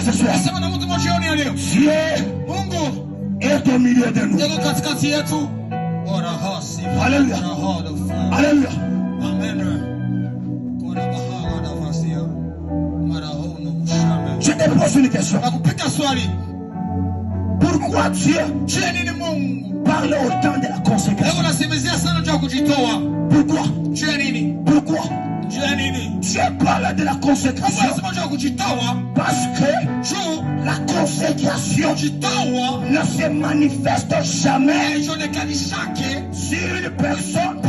Ce soir, Dieu est au milieu de nous. Alléluia. Alléluia. Je te pose une question. Pourquoi Dieu parle autant de la conséquence? Pourquoi? Pourquoi? Dieu parle de la consécration parce que la consécration ne se manifeste jamais sur une personne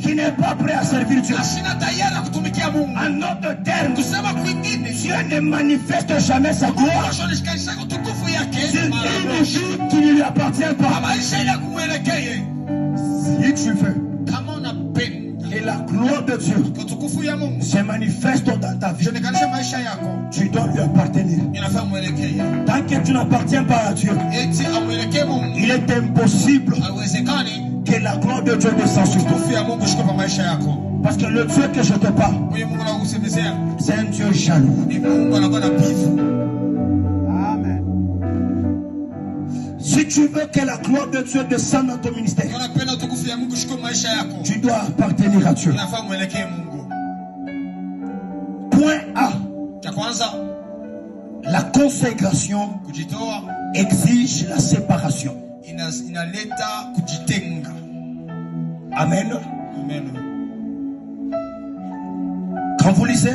qui n'est pas prêt à servir Dieu. En d'autres termes, Dieu ne manifeste jamais sa gloire sur une vie qui ne lui appartient pas. Si tu veux que la gloire de Dieu se manifeste dans ta vie, tu dois lui appartenir. Tant que tu n'appartiens pas à Dieu, il est impossible que la gloire de Dieu descende sur toi. Parce que le Dieu que je te parle, c'est un Dieu jaloux. Amen. Si tu veux que la gloire de Dieu descende dans ton ministère, tu dois appartenir à Dieu. Point A. La consécration exige la séparation. Amen. Quand vous lisez,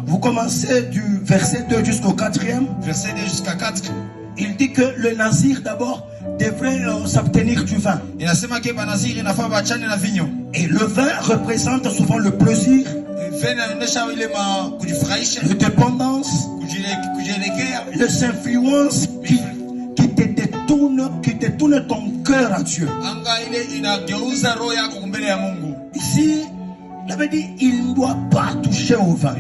vous commencez du verset 2 jusqu'au 4e. Verset 2 jusqu'à 4. Il dit que le nazir d'abord devrait s'abstenir du vin. Et le vin représente souvent le plaisir, la dépendance, les influences qui te détournent ton cœur à Dieu. Ici, il avait dit il ne doit pas toucher au vin.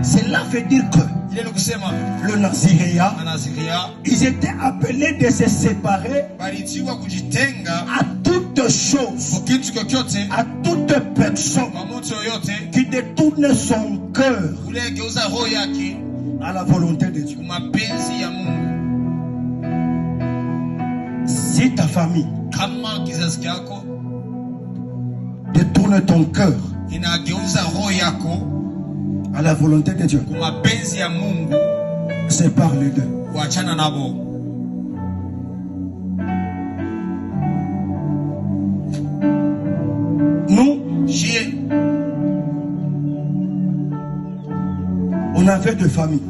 Cela veut dire que le Naziréa, ils étaient appelés de se séparer à toute chose, à toute personne qui détourne son cœur à la volonté de Dieu. Si ta famille détourne ton cœur à la volonté de Dieu, sépare les deux. Nous, on avait deux familles.